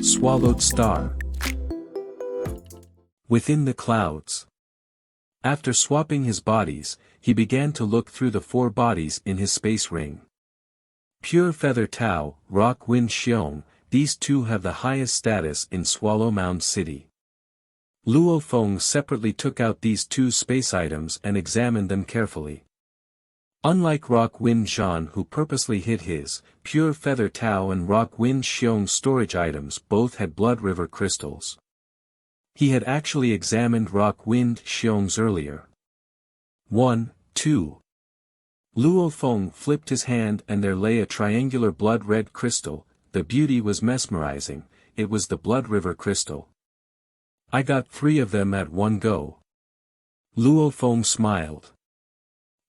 Swallowed star. Within the clouds. After swapping his bodies, he began to look through the 4 bodies in his space ring. Pure Feather Tao, Rock Wind Xiong, these 2 have the highest status in Swallow Mound City. Luo Feng separately took out these 2 space items and examined them carefully. Unlike Rock Wind Zhan, who purposely hid his, Pure Feather Tao and Rock Wind Xiong storage items both had Blood River crystals. He had actually examined Rock Wind Xiong's earlier. 1, 2. Luo Feng flipped his hand and there lay a triangular blood-red crystal. The beauty was mesmerizing, it was the Blood River crystal. I got 3 of them at one go. Luo Feng smiled.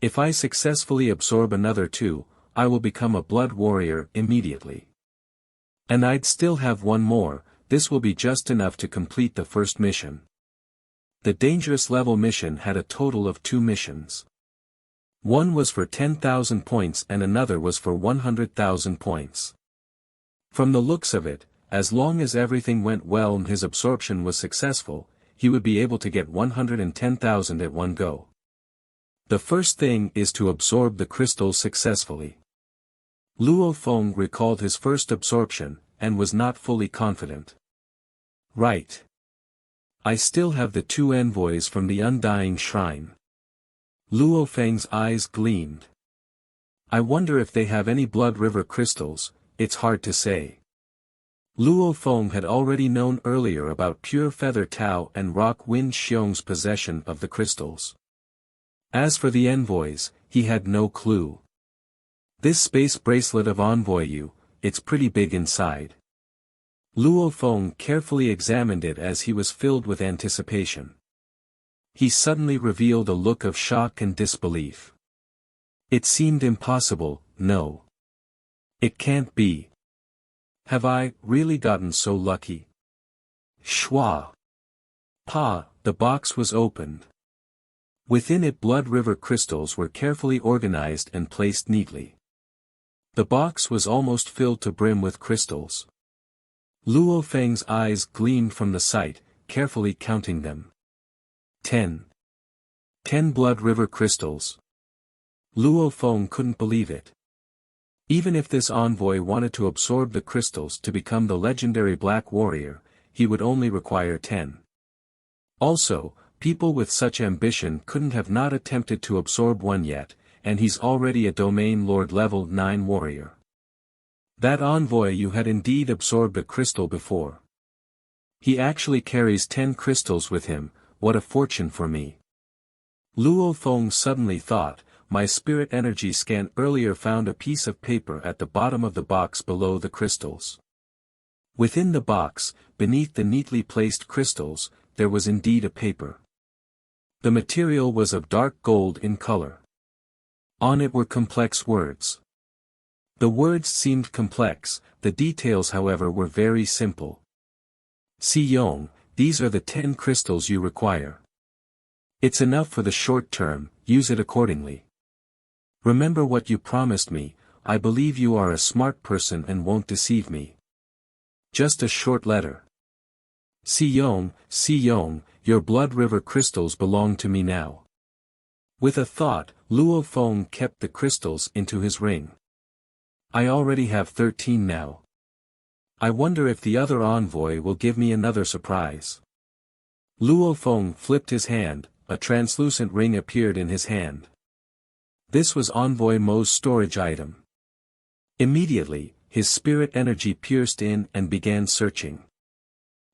If I successfully absorb another 2, I will become a blood warrior immediately. And I'd still have 1 more, this will be just enough to complete the first mission. The dangerous level mission had a total of 2 missions. One was for 10,000 points and another was for 100,000 points. From the looks of it, as long as everything went well and his absorption was successful, he would be able to get 110,000 at one go. The first thing is to absorb the crystals successfully. Luo Feng recalled his first absorption, and was not fully confident. Right. I still have the 2 envoys from the Undying Shrine. Luo Feng's eyes gleamed. I wonder if they have any Blood River crystals, it's hard to say. Luo Feng had already known earlier about Pure Feather Tao and Rock Wind Xiong's possession of the crystals. As for the envoys, he had no clue. This space bracelet of Envoy U, it's pretty big inside. Luo Feng carefully examined it as he was filled with anticipation. He suddenly revealed a look of shock and disbelief. It seemed impossible, no. It can't be. Have I really gotten so lucky? Schwa. Pa, the box was opened. Within it Blood River crystals were carefully organized and placed neatly. The box was almost filled to brim with crystals. Luo Feng's eyes gleamed from the sight, carefully counting them. 10 Blood River crystals. Luo Feng couldn't believe it. Even if this envoy wanted to absorb the crystals to become the legendary Black Warrior, he would only require 10. Also, people with such ambition couldn't have not attempted to absorb one yet, and he's already a Domain Lord level 9 warrior. That envoy you had indeed absorbed a crystal before. He actually carries 10 crystals with him, what a fortune for me. Luo Feng suddenly thought, my spirit energy scan earlier found a piece of paper at the bottom of the box below the crystals. Within the box, beneath the neatly placed crystals, there was indeed a paper. The material was of dark gold in color. On it were complex words. The words seemed complex, the details however were very simple. Si Yong, these are the 10 crystals you require. It's enough for the short term, use it accordingly. Remember what you promised me, I believe you are a smart person and won't deceive me. Just a short letter. Si Yong, your Blood River crystals belong to me now. With a thought, Luo Feng kept the crystals into his ring. I already have 13 now. I wonder if the other envoy will give me another surprise. Luo Feng flipped his hand, a translucent ring appeared in his hand. This was Envoy Mo's storage item. Immediately, his spirit energy pierced in and began searching.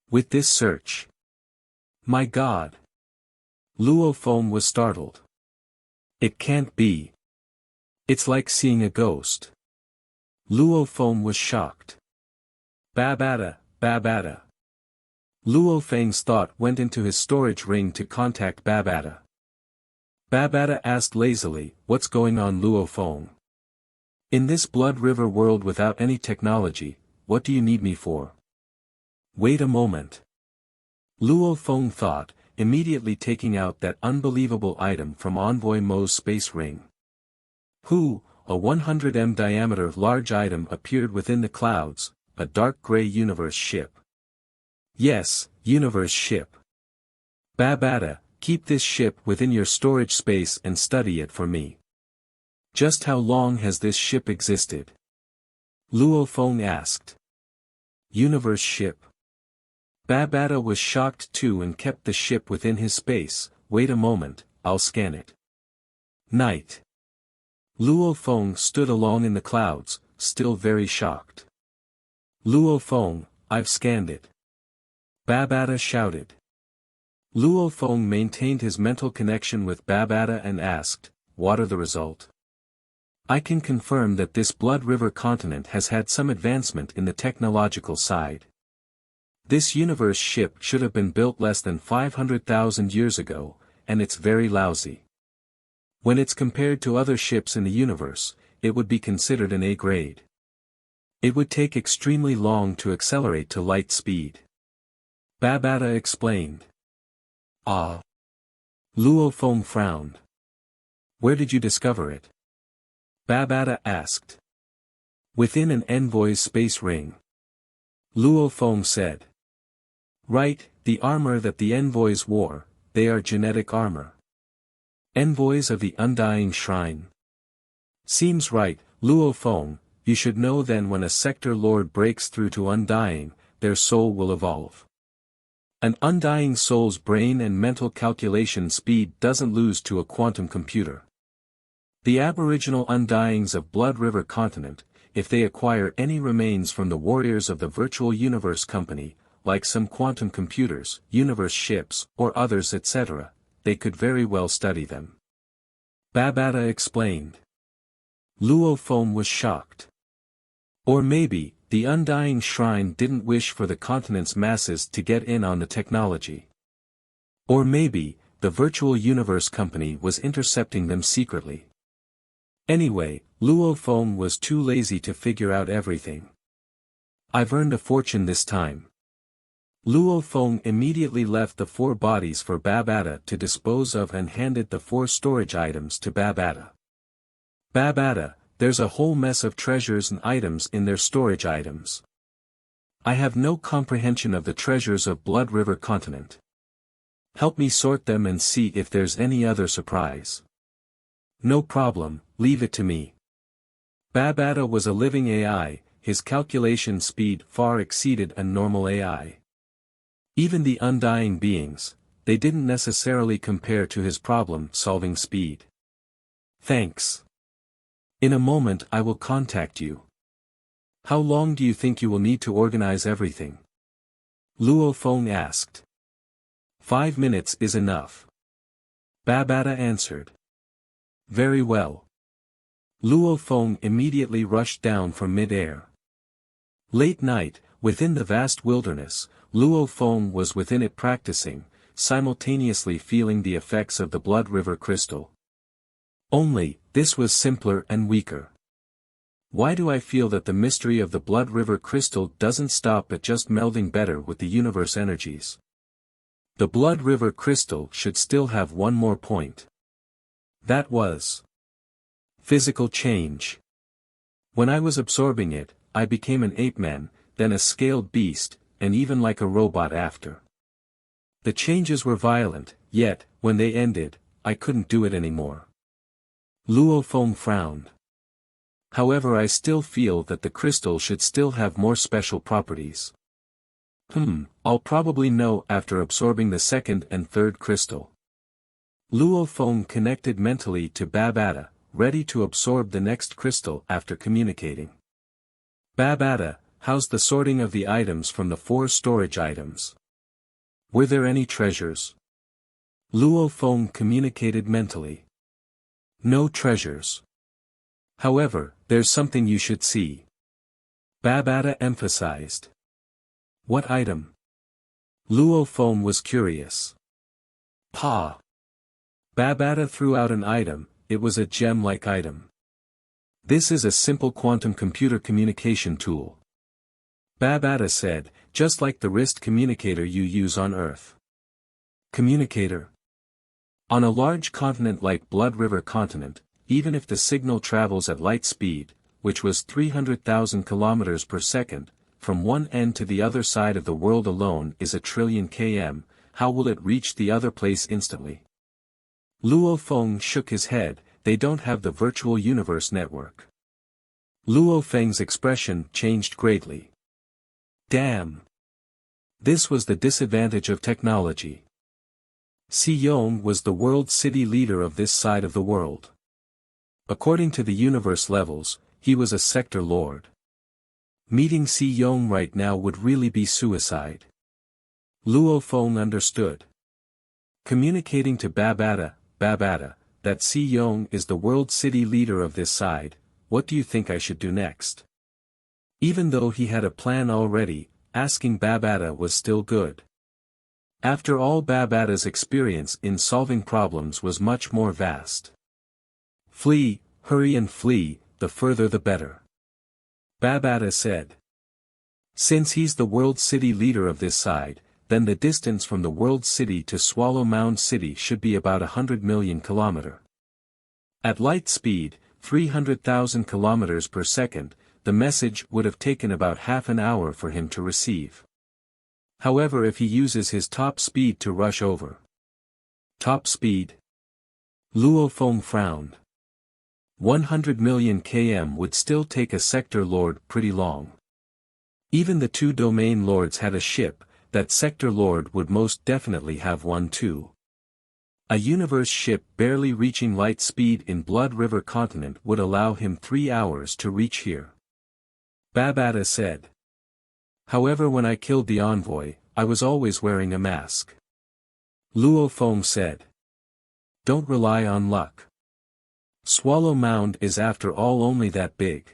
With this search. My God! Luo Feng was startled. It can't be. It's like seeing a ghost. Luo Feng was shocked. Babada. Luo Feng's thought went into his storage ring to contact Babada. Babada asked lazily, what's going on Luo Feng? In this Blood River world without any technology, what do you need me for? Wait a moment. Luo Feng thought, immediately taking out that unbelievable item from Envoy Mo's space ring. A 100 m diameter large item appeared within the clouds, a dark gray universe ship. Yes, universe ship. Babata, keep this ship within your storage space and study it for me. Just how long has this ship existed? Luo Feng asked. Universe ship. Babata was shocked too and kept the ship within his space. Wait a moment, I'll scan it. Night. Luo Feng stood alone in the clouds, still very shocked. Luo Feng, I've scanned it. Babata shouted. Luo Feng maintained his mental connection with Babata and asked, what are the result? I can confirm that this Blood River continent has had some advancement in the technological side. This universe ship should have been built less than 500,000 years ago, and it's very lousy. When it's compared to other ships in the universe, it would be considered an A grade. It would take extremely long to accelerate to light speed. Babata explained. Ah. Luo Feng frowned. Where did you discover it? Babata asked. Within an envoy's space ring. Luo Feng said. Right, the armor that the envoys wore, they are genetic armor. Envoys of the Undying Shrine. Seems right, Luo Feng, you should know then when a sector lord breaks through to Undying, their soul will evolve. An Undying soul's brain and mental calculation speed doesn't lose to a quantum computer. The aboriginal Undyings of Blood River continent, if they acquire any remains from the warriors of the Virtual Universe Company, like some quantum computers, universe ships, or others etc., they could very well study them. Babata explained. Luo Feng was shocked. Or maybe, the Undying Shrine didn't wish for the continent's masses to get in on the technology. Or maybe, the Virtual Universe Company was intercepting them secretly. Anyway, Luo Feng was too lazy to figure out everything. I've earned a fortune this time. Luo Feng immediately left the 4 bodies for Babata to dispose of and handed the 4 storage items to Babata. Babata, there's a whole mess of treasures and items in their storage items. I have no comprehension of the treasures of Blood River continent. Help me sort them and see if there's any other surprise. No problem, leave it to me. Babata was a living AI, his calculation speed far exceeded a normal AI. Even the undying beings, they didn't necessarily compare to his problem-solving speed. Thanks. In a moment I will contact you. How long do you think you will need to organize everything? Luo Feng asked. 5 minutes is enough. Babata answered. Very well. Luo Feng immediately rushed down from mid-air. Late night, within the vast wilderness, Luo Feng was within it practicing, simultaneously feeling the effects of the Blood River crystal. Only, this was simpler and weaker. Why do I feel that the mystery of the Blood River crystal doesn't stop at just melding better with the universe energies? The Blood River crystal should still have one more point. That was physical change. When I was absorbing it, I became an ape-man, then a scaled beast, and even like a robot after. The changes were violent, yet, when they ended, I couldn't do it anymore. Luo Feng frowned. However, I still feel that the crystal should still have more special properties. I'll probably know after absorbing the second and third crystal. Luo Feng connected mentally to Babata, ready to absorb the next crystal after communicating. Babata, how's the sorting of the items from the 4 storage items? Were there any treasures? Luo Feng communicated mentally. No treasures. However, there's something you should see. Babata emphasized. What item? Luo Feng was curious. Pa. Babata threw out an item, it was a gem-like item. This is a simple quantum computer communication tool. Babata said, just like the wrist communicator you use on Earth. Communicator? On a large continent like Blood River continent, even if the signal travels at light speed, which was 300,000 kilometers per second, from one end to the other side of the world alone is 1,000,000,000 km, how will it reach the other place instantly? Luo Feng shook his head, they don't have the virtual universe network. Luo Feng's expression changed greatly. Damn! This was the disadvantage of technology. Si Yong was the world city leader of this side of the world. According to the universe levels, he was a sector lord. Meeting Si Yong right now would really be suicide. Luo Feng understood. Communicating to Babata, that Si Yong is the world city leader of this side, what do you think I should do next? Even though he had a plan already, asking Babata was still good. After all, Babata's experience in solving problems was much more vast. Flee, hurry and flee, the further the better. Babata said. Since he's the world city leader of this side, then the distance from the world city to Swallow Mound City should be about 100 million km. At light speed, 300,000 km per second, the message would have taken about half an hour for him to receive. However, if he uses his top speed to rush over. Top speed? Luo Feng frowned. 100 million km would still take a sector lord pretty long. Even the two domain lords had a ship, that sector lord would most definitely have one too. A universe ship barely reaching light speed in Blood River continent would allow him 3 hours to reach here. Babata said. However, when I killed the envoy, I was always wearing a mask. Luo Feng said. Don't rely on luck. Swallow Mound is after all only that big.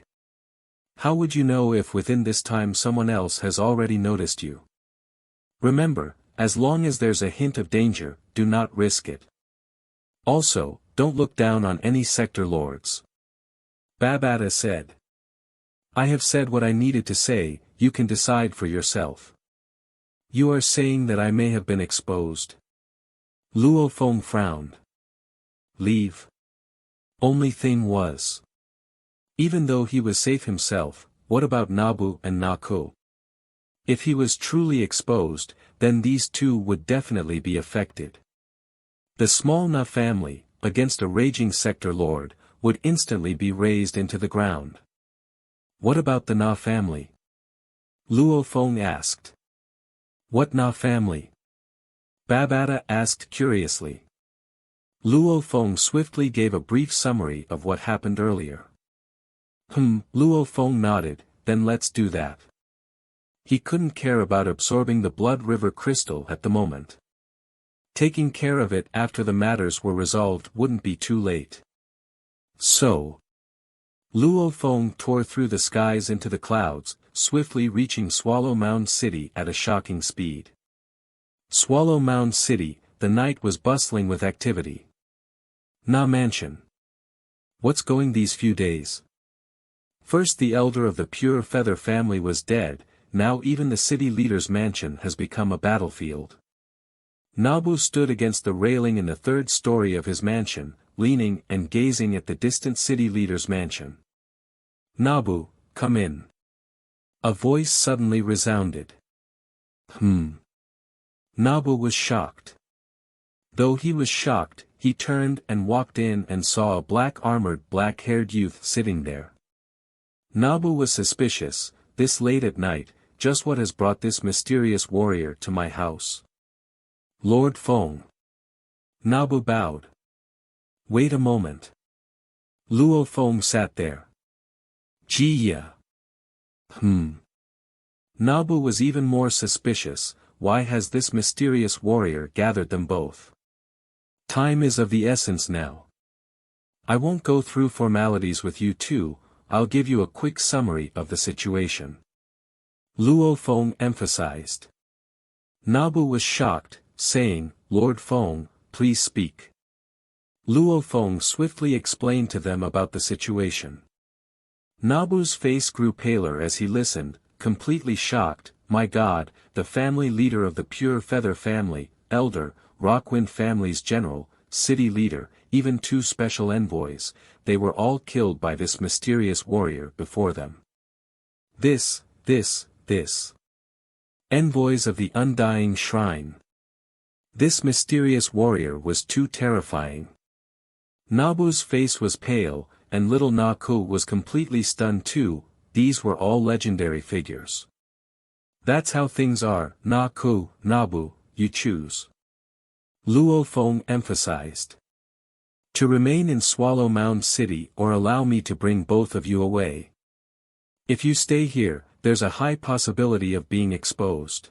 How would you know if within this time someone else has already noticed you? Remember, as long as there's a hint of danger, do not risk it. Also, don't look down on any sector lords. Babata said. I have said what I needed to say, you can decide for yourself. You are saying that I may have been exposed. Luo Feng frowned. Leave. Only thing was. Even though he was safe himself, what about Nabu and Naku? If he was truly exposed, then these two would definitely be affected. The small Na family, against a raging sector lord, would instantly be razed into the ground. What about the Na family? Luo Feng asked. What Na family? Babata asked curiously. Luo Feng swiftly gave a brief summary of what happened earlier. Luo Feng nodded, then let's do that. He couldn't care about absorbing the Blood River crystal at the moment. Taking care of it after the matters were resolved wouldn't be too late. So. Luo Feng tore through the skies into the clouds, swiftly reaching Swallow Mound City at a shocking speed. Swallow Mound City, the night was bustling with activity. Na Mansion. What's going these few days? First the elder of the Pure Feather family was dead, now even the city leader's mansion has become a battlefield. Nabu stood against the railing in the third story of his mansion, leaning and gazing at the distant city leader's mansion. Nabu, come in. A voice suddenly resounded. Nabu was shocked. Though he was shocked, he turned and walked in and saw a black-armored black-haired youth sitting there. Nabu was suspicious, this late at night, just what has brought this mysterious warrior to my house? Lord Feng. Nabu bowed. Wait a moment. Luo Feng sat there. Jiya. Nabu was even more suspicious, why has this mysterious warrior gathered them both? Time is of the essence now. I won't go through formalities with you two, I'll give you a quick summary of the situation. Luo Feng emphasized. Nabu was shocked, saying, Lord Feng, please speak. Luo Feng swiftly explained to them about the situation. Nabu's face grew paler as he listened, completely shocked. My God, the family leader of the Pure Feather family, elder, Rockwind family's general, city leader, even 2 special envoys, they were all killed by this mysterious warrior before them. This this. Envoys of the Undying Shrine. This mysterious warrior was too terrifying. Nabu's face was pale, and little Na-Ku was completely stunned too. These were all legendary figures. That's how things are, Na-Ku, Nabu, you choose. Luo Feng emphasized. To remain in Swallow Mound City or allow me to bring both of you away. If you stay here, there's a high possibility of being exposed.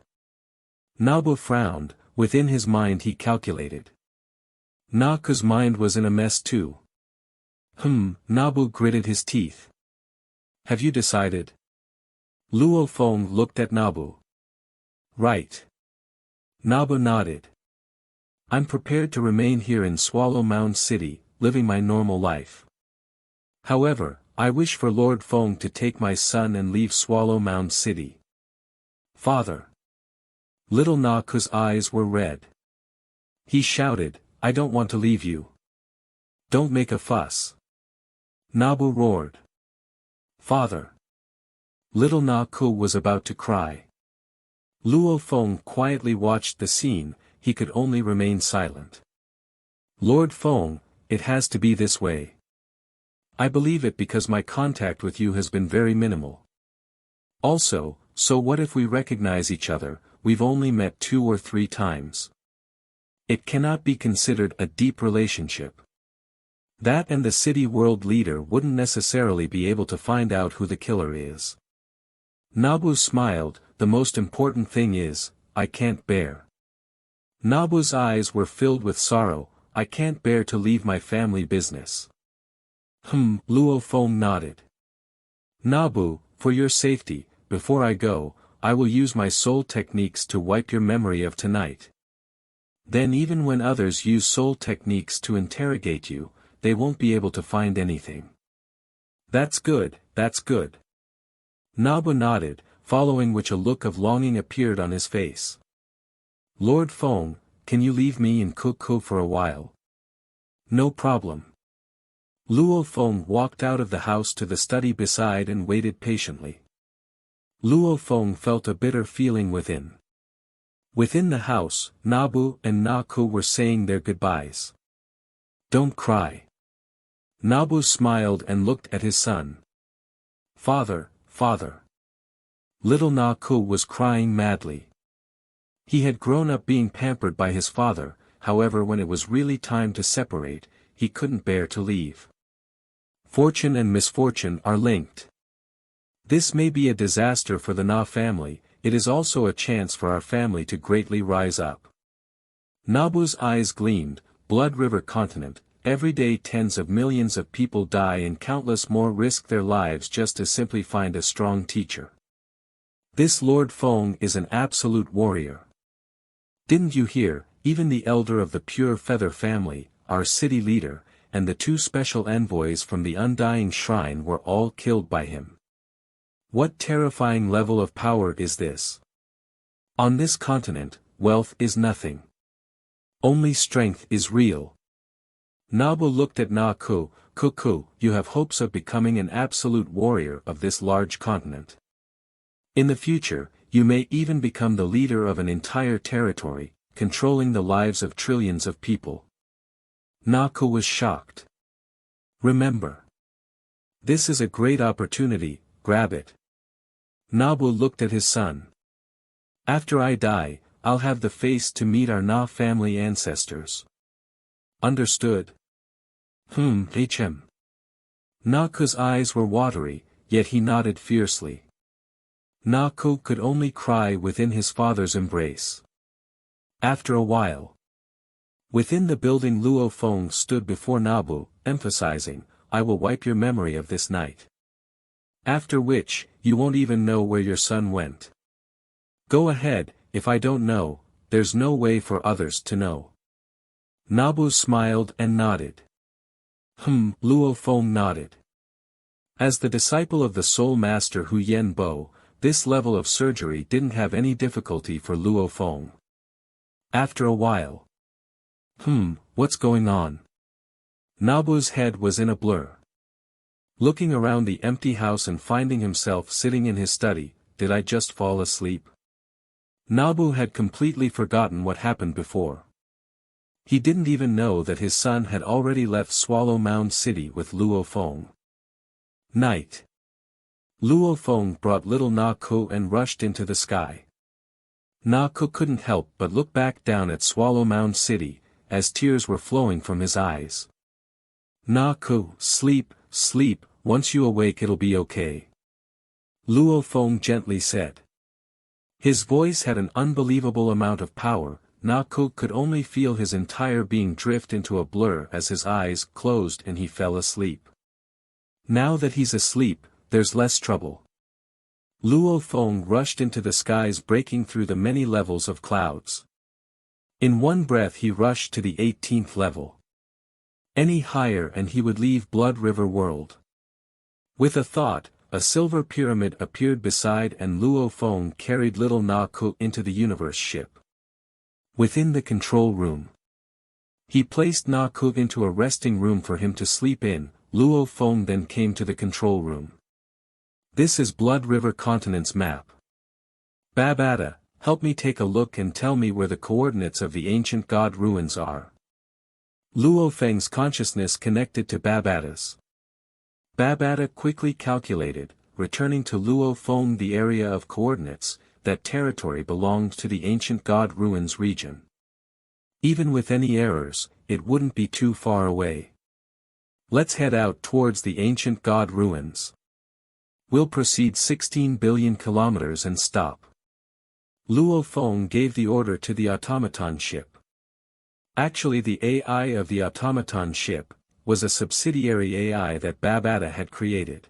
Nabu frowned, within his mind he calculated. Na-Ku's mind was in a mess too. Nabu gritted his teeth. Have you decided? Luo Feng looked at Nabu. Right. Nabu nodded. I'm prepared to remain here in Swallow Mound City, living my normal life. However, I wish for Lord Feng to take my son and leave Swallow Mound City. Father. Little Na-Ku's eyes were red. He shouted, I don't want to leave you. Don't make a fuss. Nabu roared. Father. Little Na-Ku was about to cry. Luo Feng quietly watched the scene, he could only remain silent. Lord Feng, it has to be this way. I believe it because my contact with you has been very minimal. Also, so what if we recognize each other, we've only met 2 or 3 times. It cannot be considered a deep relationship. That and the city world leader wouldn't necessarily be able to find out who the killer is. Nabu smiled, the most important thing is, I can't bear. Nabu's eyes were filled with sorrow, I can't bear to leave my family business. Luo Feng nodded. Nabu, for your safety, before I go, I will use my soul techniques to wipe your memory of tonight. Then even when others use soul techniques to interrogate you, they won't be able to find anything. That's good, that's good. Nabu nodded, following which a look of longing appeared on his face. Lord Feng, can you leave me in Kuku for a while? No problem. Luo Feng walked out of the house to the study beside and waited patiently. Luo Feng felt a bitter feeling within. Within the house, Nabu and Na-Ku were saying their goodbyes. Don't cry. Nabu smiled and looked at his son. Father, father. Little Na-Ku was crying madly. He had grown up being pampered by his father, however when it was really time to separate, he couldn't bear to leave. Fortune and misfortune are linked. This may be a disaster for the Na family, it is also a chance for our family to greatly rise up. Nabu's eyes gleamed, Blood River Continent, every day tens of millions of people die and countless more risk their lives just to simply find a strong teacher. This Lord Feng is an absolute warrior. Didn't you hear, even the elder of the Pure Feather family, our city leader, and the 2 special envoys from the Undying Shrine were all killed by him. What terrifying level of power is this? On this continent, wealth is nothing. Only strength is real. Nabu looked at Na-Ku, Kuku, you have hopes of becoming an absolute warrior of this large continent. In the future, you may even become the leader of an entire territory, controlling the lives of trillions of people. Na-Ku was shocked. Remember. This is a great opportunity, grab it. Nabu looked at his son. After I die, I'll have the face to meet our Na family ancestors. Understood? HM. Na-Ku's eyes were watery, yet he nodded fiercely. Na-Ku could only cry within his father's embrace. After a while. Within the building Luo Feng stood before Nabu, emphasizing, I will wipe your memory of this night. After which, you won't even know where your son went. Go ahead, if I don't know, there's no way for others to know. Nabu smiled and nodded. Luo Feng nodded. As the disciple of the Soul Master Hu Yen Bo, this level of surgery didn't have any difficulty for Luo Feng. After a while. What's going on? Nabu's head was in a blur. Looking around the empty house and finding himself sitting in his study, did I just fall asleep? Nabu had completely forgotten what happened before. He didn't even know that his son had already left Swallow Mound City with Luo Feng. Night. Luo Feng brought little Na Ku and rushed into the sky. Na Ku couldn't help but look back down at Swallow Mound City, as tears were flowing from his eyes. Na Ku, sleep, sleep, once you awake it'll be okay. Luo Feng gently said. His voice had an unbelievable amount of power. Na Ku could only feel his entire being drift into a blur as his eyes closed and he fell asleep. Now that he's asleep, there's less trouble. Luo Feng rushed into the skies, breaking through the many levels of clouds. In one breath he rushed to the 18th level. Any higher and he would leave Blood River World. With a thought, a silver pyramid appeared beside and Luo Feng carried little Na Ku into the universe ship. Within the control room, he placed Na Ku into a resting room for him to sleep in. Luo Feng then came to the control room. This is Blood River Continent's map. Babata, help me take a look and tell me where the coordinates of the ancient god ruins are. Luo Feng's consciousness connected to Babata's. Babata quickly calculated, returning to Luo Feng the area of coordinates. That territory belonged to the ancient god ruins region. Even with any errors, it wouldn't be too far away. Let's head out towards the ancient god ruins. We'll proceed 16 billion kilometers and stop. Luo Feng gave the order to the automaton ship. Actually, the AI of the automaton ship was a subsidiary AI that Babata had created.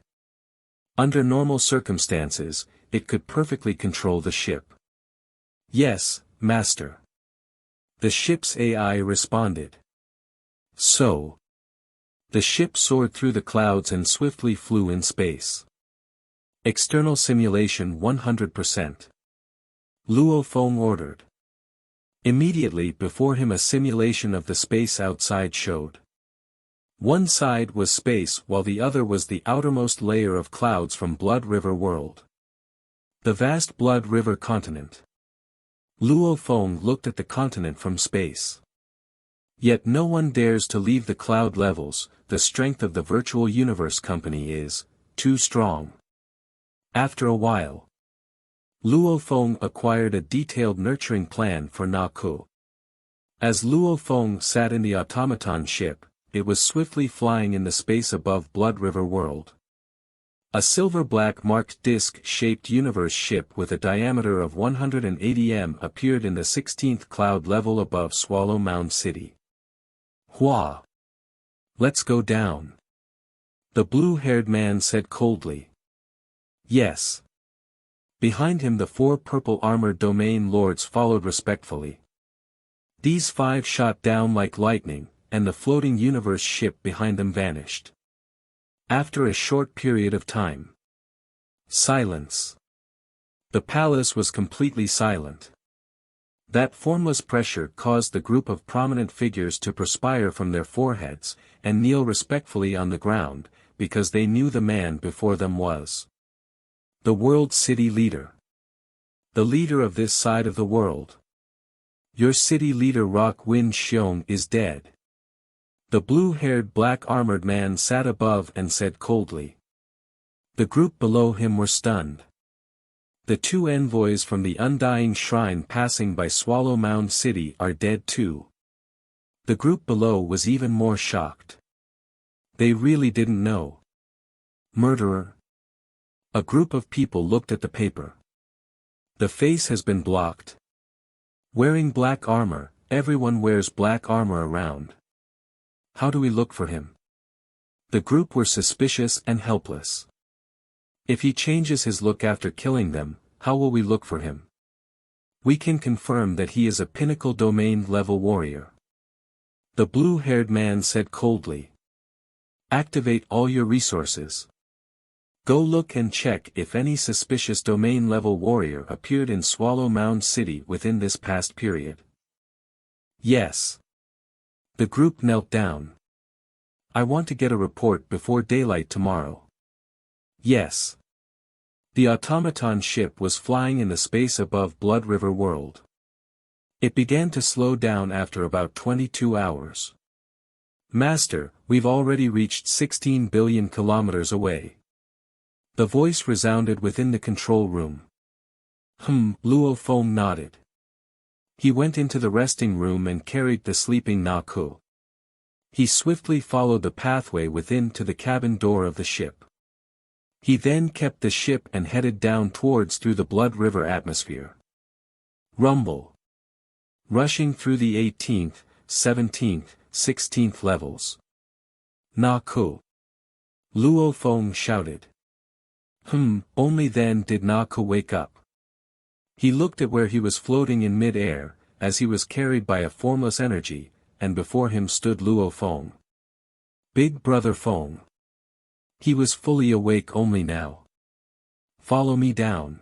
Under normal circumstances, it could perfectly control the ship. Yes, Master. The ship's AI responded. So. The ship soared through the clouds and swiftly flew in space. External simulation 100%. Luo Feng ordered. Immediately before him a simulation of the space outside showed. One side was space while the other was the outermost layer of clouds from Blood River World. The vast Blood River continent. Luo Feng looked at the continent from space. Yet no one dares to leave the cloud levels. The strength of the virtual universe company is too strong. After a while, Luo Feng acquired a detailed nurturing plan for Na Ku. As Luo Feng sat in the automaton ship, it was swiftly flying in the space above Blood River World. A silver-black marked disc-shaped universe ship with a diameter of 180 m appeared in the 16th cloud level above Swallow Mound City. Hua! Let's go down. The blue-haired man said coldly. Yes. Behind him the 4 purple-armored domain lords followed respectfully. These 5 shot down like lightning, and the floating universe ship behind them vanished. After a short period of time. Silence. The palace was completely silent. That formless pressure caused the group of prominent figures to perspire from their foreheads, and kneel respectfully on the ground, because they knew the man before them was the world city leader. The leader of this side of the world. Your city leader Rock Win Xiong is dead. The blue-haired black-armored man sat above and said coldly. The group below him were stunned. The 2 envoys from the Undying Shrine passing by Swallow Mound City are dead too. The group below was even more shocked. They really didn't know. Murderer. A group of people looked at the paper. The face has been blocked. Wearing black armor, everyone wears black armor around. How do we look for him? The group were suspicious and helpless. If he changes his look after killing them, how will we look for him? We can confirm that he is a pinnacle domain level warrior. The blue-haired man said coldly. Activate all your resources. Go look and check if any suspicious domain level warrior appeared in Swallow Mound City within this past period. Yes. The group knelt down. I want to get a report before daylight tomorrow. Yes. The automaton ship was flying in the space above Blood River World. It began to slow down after about 22 hours. Master, we've already reached 16 billion kilometers away. The voice resounded within the control room. Luo Feng nodded. He went into the resting room and carried the sleeping Na Ku. He swiftly followed the pathway within to the cabin door of the ship. He then kept the ship and headed down towards through the Blood River atmosphere. Rumble. Rushing through the 18th, 17th, 16th levels. Na Ku. Luo Feng shouted. Only then did Na Ku wake up. He looked at where he was floating in mid-air, as he was carried by a formless energy, and before him stood Luo Feng. Big Brother Feng. He was fully awake only now. Follow me down.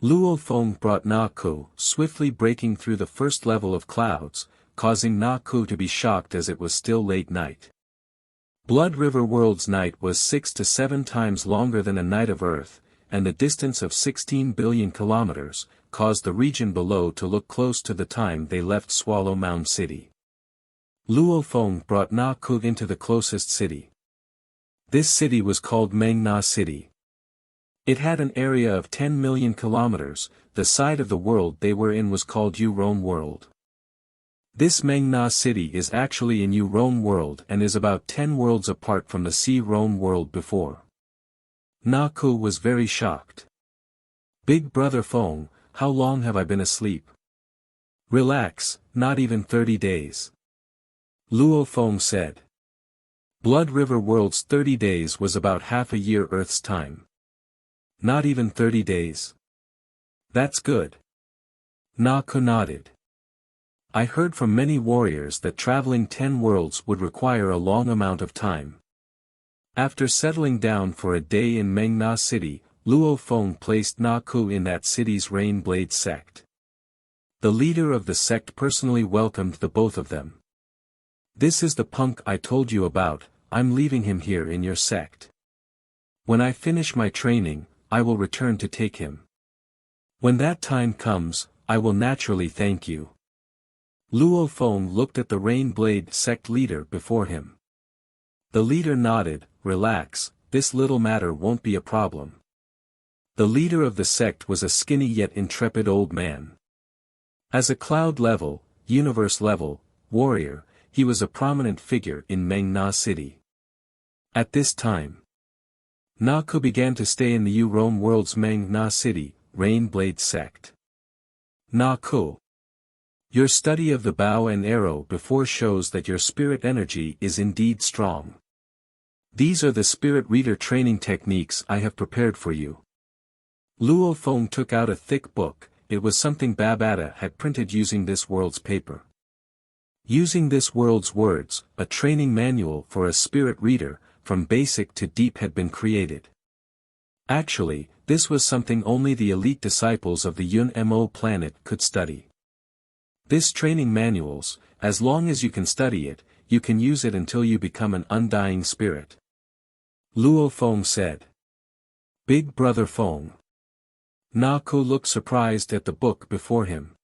Luo Feng brought Na Ku, swiftly breaking through the first level of clouds, causing Na Ku to be shocked as it was still late night. Blood River World's night was 6 to 7 times longer than a night of Earth, and the distance of 16 billion kilometers, caused the region below to look close to the time they left Swallow Mound City. Luo Feng brought Na Ku into the closest city. This city was called Mengna City. It had an area of 10 million kilometers, the side of the world they were in was called Eurone World. This Mengna City is actually in Eurone World and is about 10 worlds apart from the Sea-Rone World before. Na Ku was very shocked. Big Brother Feng, how long have I been asleep? Relax, not even 30 days. Luo Feng said. Blood River World's 30 days was about half a year Earth's time. Not even 30 days. That's good. Na Ku nodded. I heard from many warriors that traveling 10 worlds would require a long amount of time. After settling down for a day in Mengna City, Luo Feng placed Na Ku in that city's Rain Blade sect. The leader of the sect personally welcomed the both of them. This is the punk I told you about, I'm leaving him here in your sect. When I finish my training, I will return to take him. When that time comes, I will naturally thank you. Luo Feng looked at the Rain Blade sect leader before him. The leader nodded, relax, this little matter won't be a problem. The leader of the sect was a skinny yet intrepid old man. As a cloud level, universe level, warrior, he was a prominent figure in Mengna City. At this time, Na Ku began to stay in the Eurone World's Mengna City, Rain Blade sect. Na Ku. Your study of the bow and arrow before shows that your spirit energy is indeed strong. These are the spirit reader training techniques I have prepared for you. Luo Feng took out a thick book, it was something Babata had printed using this world's paper. Using this world's words, a training manual for a spirit reader, from basic to deep had been created. Actually, this was something only the elite disciples of the Yun Mo planet could study. This training manuals, as long as you can study it, you can use it until you become an undying spirit. Luo Feng said. Big Brother Feng. Na Ku looked surprised at the book before him.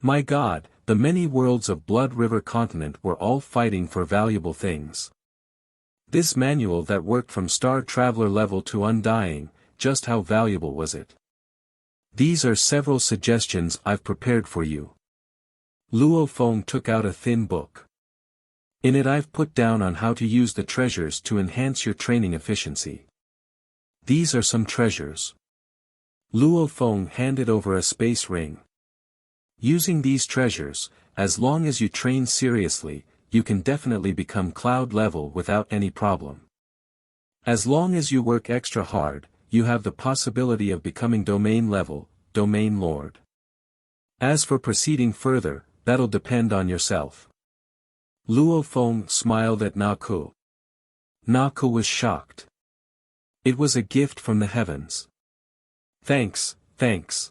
My God, the many worlds of Blood River continent were all fighting for valuable things. This manual that worked from Star Traveler level to Undying, just how valuable was it? These are several suggestions I've prepared for you. Luo Feng took out a thin book. In it I've put down on how to use the treasures to enhance your training efficiency. These are some treasures. Luo Feng handed over a space ring. Using these treasures, as long as you train seriously, you can definitely become cloud level without any problem. As long as you work extra hard, you have the possibility of becoming domain level, domain lord. As for proceeding further, that'll depend on yourself. Luo Feng smiled at Na Ku. Na Ku was shocked. It was a gift from the heavens. Thanks, thanks.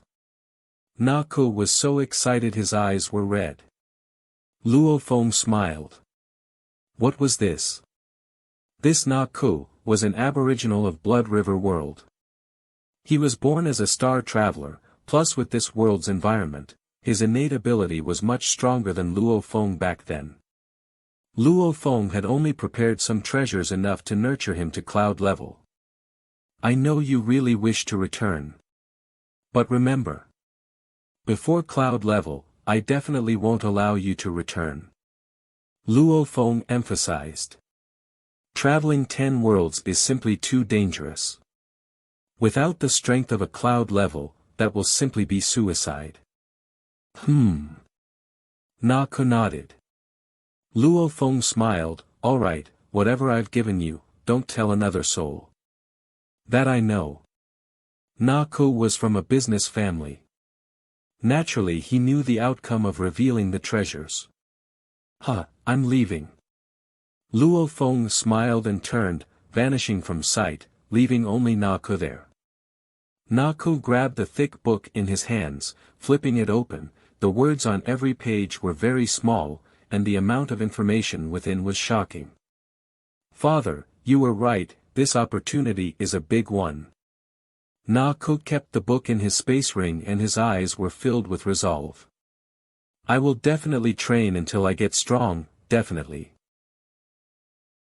Na Ku was so excited his eyes were red. Luo Feng smiled. What was this? This Na Ku was an aboriginal of Blood River World. He was born as a star traveler, plus with this world's environment, his innate ability was much stronger than Luo Feng back then. Luo Feng had only prepared some treasures enough to nurture him to cloud level. I know you really wish to return. But remember. Before cloud level, I definitely won't allow you to return. Luo Feng emphasized. Traveling 10 worlds is simply too dangerous. Without the strength of a cloud level, that will simply be suicide. Nako nodded. Luo Feng smiled, alright, whatever I've given you, don't tell another soul. That I know. Nako was from a business family. Naturally he knew the outcome of revealing the treasures. I'm leaving. Luo Feng smiled and turned, vanishing from sight, leaving only Nako there. Nako grabbed the thick book in his hands, flipping it open. The words on every page were very small, and the amount of information within was shocking. Father, you were right, this opportunity is a big one. Nako kept the book in his space ring and his eyes were filled with resolve. I will definitely train until I get strong, definitely.